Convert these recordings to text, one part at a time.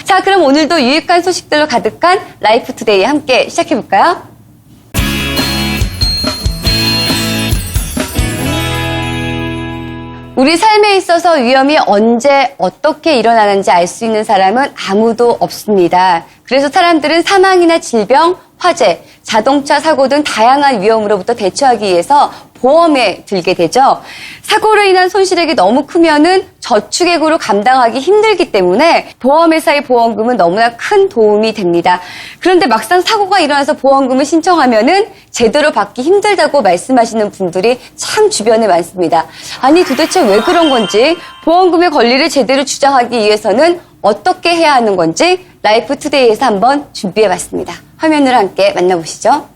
자, 그럼 오늘도 유익한 소식들로 가득한 라이프 투데이 함께 시작해볼까요? 우리 삶에 있어서 위험이 언제 어떻게 일어나는지 알 수 있는 사람은 아무도 없습니다. 그래서 사람들은 사망이나 질병, 화재, 자동차 사고 등 다양한 위험으로부터 대처하기 위해서 보험에 들게 되죠. 사고로 인한 손실액이 너무 크면은 저축액으로 감당하기 힘들기 때문에 보험회사의 보험금은 너무나 큰 도움이 됩니다. 그런데 막상 사고가 일어나서 보험금을 신청하면은 제대로 받기 힘들다고 말씀하시는 분들이 참 주변에 많습니다. 아니 도대체 왜 그런 건지, 보험금의 권리를 제대로 주장하기 위해서는 어떻게 해야 하는 건지 라이프 투데이에서 한번 준비해봤습니다. 화면으로 함께 만나보시죠.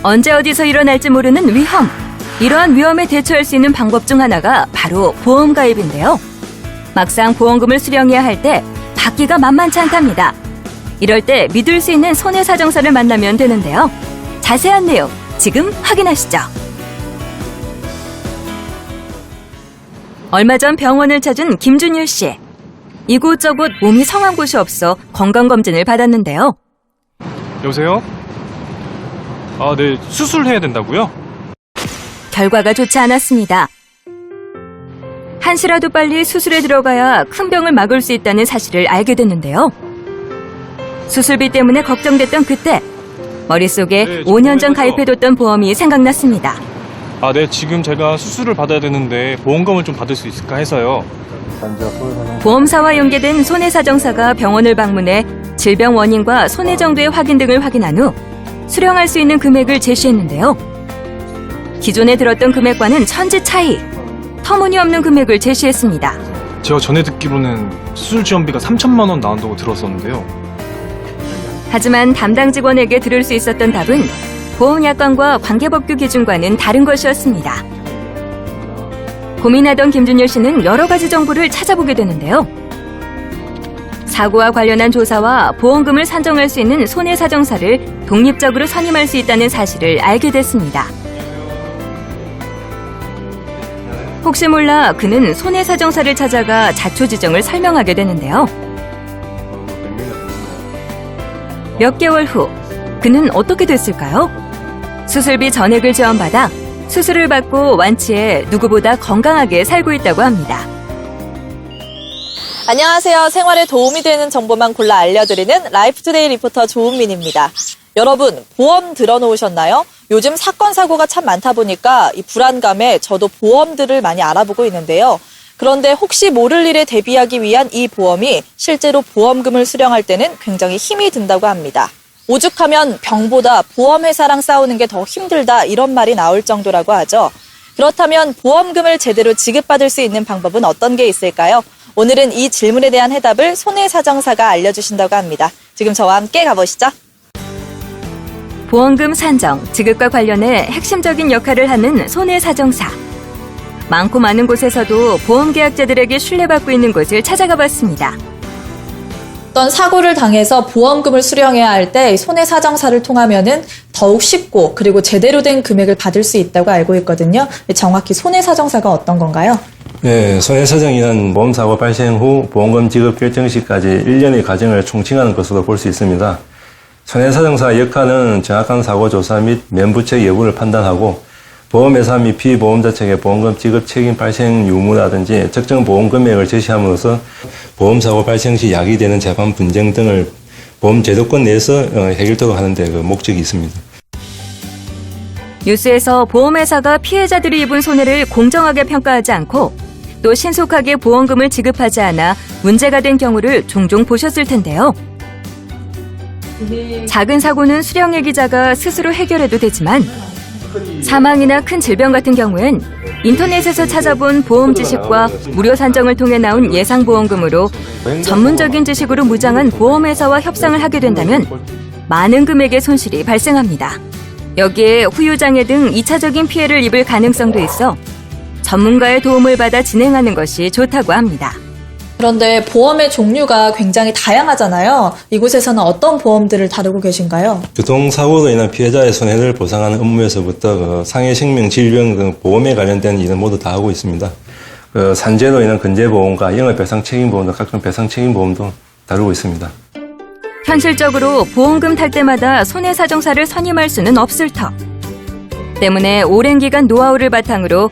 언제 어디서 일어날지 모르는 위험. 이러한 위험에 대처할 수 있는 방법 중 하나가 바로 보험 가입인데요. 막상 보험금을 수령해야 할 때 받기가 만만치 않답니다. 이럴 때 믿을 수 있는 손해사정사를 만나면 되는데요. 자세한 내용 지금 확인하시죠. 얼마 전 병원을 찾은 김준율 씨. 이곳저곳 몸이 성한 곳이 없어 건강검진을 받았는데요. 여보세요? 네, 수술해야 된다고요? 결과가 좋지 않았습니다. 한시라도 빨리 수술에 들어가야 큰 병을 막을 수 있다는 사실을 알게 됐는데요. 수술비 때문에 걱정됐던 그때 머릿속에 5년 전 가입해뒀던 보험이 생각났습니다. 네, 지금 제가 수술을 받아야 되는데 보험금을 좀 받을 수 있을까 해서요. 보험사와 연계된 손해사정사가 병원을 방문해 질병 원인과 손해 정도의 확인 등을 확인한 후 수령할 수 있는 금액을 제시했는데요. 기존에 들었던 금액과는 천지 차이, 터무니없는 금액을 제시했습니다. 제가 전에 듣기로는 수술 지원비가 3천만 원 나온다고 들었었는데요. 하지만 담당 직원에게 들을 수 있었던 답은 보험약관과 관계법규 기준과는 다른 것이었습니다. 고민하던 김준열 씨는 여러 가지 정보를 찾아보게 되는데요. 사고와 관련한 조사와 보험금을 산정할 수 있는 손해사정사를 독립적으로 선임할 수 있다는 사실을 알게 됐습니다. 혹시 몰라 그는 손해사정사를 찾아가 자초지정을 설명하게 되는데요. 몇 개월 후 그는 어떻게 됐을까요? 수술비 전액을 지원받아 수술을 받고 완치해 누구보다 건강하게 살고 있다고 합니다. 안녕하세요. 생활에 도움이 되는 정보만 골라 알려드리는 라이프투데이 리포터 조은민입니다. 여러분, 보험 들어놓으셨나요? 요즘 사건, 사고가 참 많다 보니까 이 불안감에 저도 보험들을 많이 알아보고 있는데요. 그런데 혹시 모를 일에 대비하기 위한 이 보험이 실제로 보험금을 수령할 때는 굉장히 힘이 든다고 합니다. 오죽하면 병보다 보험회사랑 싸우는 게 더 힘들다 이런 말이 나올 정도라고 하죠. 그렇다면 보험금을 제대로 지급받을 수 있는 방법은 어떤 게 있을까요? 오늘은 이 질문에 대한 해답을 손해사정사가 알려주신다고 합니다. 지금 저와 함께 가보시죠. 보험금 산정, 지급과 관련해 핵심적인 역할을 하는 손해사정사. 많고 많은 곳에서도 보험계약자들에게 신뢰받고 있는 곳을 찾아가 봤습니다. 어떤 사고를 당해서 보험금을 수령해야 할 때 손해사정사를 통하면은 더욱 쉽고 그리고 제대로 된 금액을 받을 수 있다고 알고 있거든요. 정확히 손해사정사가 어떤 건가요? 네, 손해사정이란 보험사고 발생 후 보험금 지급 결정 시까지 1년의 과정을 총칭하는 것으로 볼 수 있습니다. 손해사정사의 역할은 정확한 사고 조사 및 면부책 여부를 판단하고 보험회사 및 피보험자 측의 보험금 지급 책임 발생 유무라든지 적정 보험 금액을 제시함으로써 보험사고 발생 시 야기되는 재판 분쟁 등을 보험 제도권 내에서 해결토록 하는 데 그 목적이 있습니다. 뉴스에서 보험회사가 피해자들이 입은 손해를 공정하게 평가하지 않고 또 신속하게 보험금을 지급하지 않아 문제가 된 경우를 종종 보셨을 텐데요. 작은 사고는 수령액이자가 스스로 해결해도 되지만 사망이나 큰 질병 같은 경우엔 인터넷에서 찾아본 보험 지식과 무료 산정을 통해 나온 예상보험금으로 전문적인 지식으로 무장한 보험회사와 협상을 하게 된다면 많은 금액의 손실이 발생합니다. 여기에 후유장애 등 2차적인 피해를 입을 가능성도 있어 전문가의 도움을 받아 진행하는 것이 좋다고 합니다. 그런데 보험의 종류가 굉장히 다양하잖아요. 이곳에서는 어떤 보험들을 다루고 계신가요? 교통사고로 인한 피해자의 손해를 보상하는 업무에서부터 상해 생명, 질병 등 보험에 관련된 일은 모두 다 하고 있습니다. 산재로 인한 근제보험과 영업배상 책임보험도 각종 배상 책임보험도 다루고 있습니다. 현실적으로 보험금 탈 때마다 손해사정사를 선임할 수는 없을 터. 때문에 오랜 기간 노하우를 바탕으로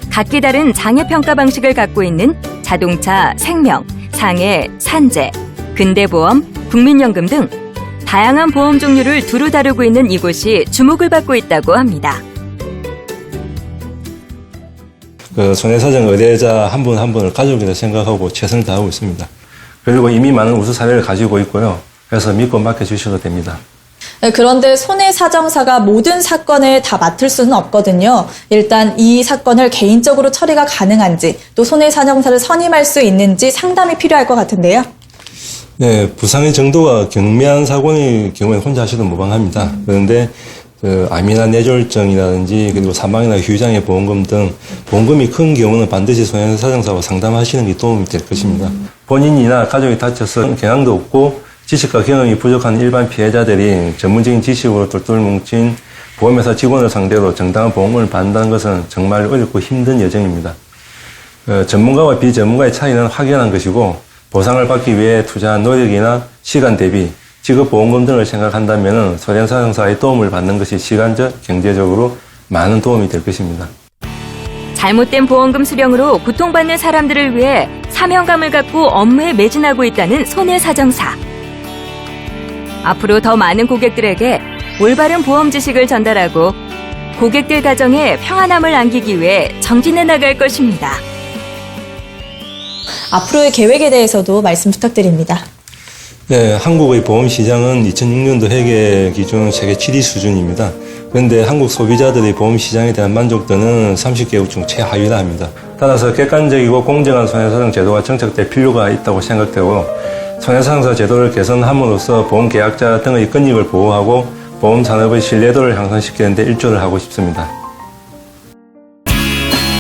각기 다른 장애평가 방식을 갖고 있는 자동차, 생명, 상해, 산재, 근대보험, 국민연금 등 다양한 보험 종류를 두루 다루고 있는 이곳이 주목을 받고 있다고 합니다. 손해사정 의뢰자 한 분 한 분을 가족이라 생각하고 최선을 다하고 있습니다. 그리고 이미 많은 우수 사례를 가지고 있고요. 그래서 믿고 맡겨주셔도 됩니다. 그런데 손해사정사가 모든 사건을 다 맡을 수는 없거든요. 일단 이 사건을 개인적으로 처리가 가능한지 또 손해사정사를 선임할 수 있는지 상담이 필요할 것 같은데요. 네, 부상의 정도가 경미한 사고의 경우에 혼자 하셔도 무방합니다. 그런데 암이나 뇌졸중이라든지 그리고 사망이나 휴장의 보험금 등 보험금이 큰 경우는 반드시 손해사정사와 상담하시는 게 도움이 될 것입니다. 본인이나 가족이 다쳐서 경황도 없고 지식과 경험이 부족한 일반 피해자들이 전문적인 지식으로 똘똘 뭉친 보험회사 직원을 상대로 정당한 보험금을 받는다는 것은 정말 어렵고 힘든 여정입니다. 전문가와 비전문가의 차이는 확연한 것이고 보상을 받기 위해 투자한 노력이나 시간 대비 직업보험금 등을 생각한다면 손해사정사의 도움을 받는 것이 시간적, 경제적으로 많은 도움이 될 것입니다. 잘못된 보험금 수령으로 고통받는 사람들을 위해 사명감을 갖고 업무에 매진하고 있다는 손해사정사. 앞으로 더 많은 고객들에게 올바른 보험 지식을 전달하고 고객들 가정에 평안함을 안기기 위해 정진해 나갈 것입니다. 앞으로의 계획에 대해서도 말씀 부탁드립니다. 네, 한국의 보험 시장은 2006년도 회계 기준 세계 7위 수준입니다. 그런데 한국 소비자들의 보험 시장에 대한 만족도는 30개국 중 최하위라 합니다. 따라서 객관적이고 공정한 손해사정 제도가 정착될 필요가 있다고 생각되고 손해사정사 제도를 개선함으로써 보험계약자 등의 권익을 보호하고 보험산업의 신뢰도를 향상시키는 데 일조를 하고 싶습니다.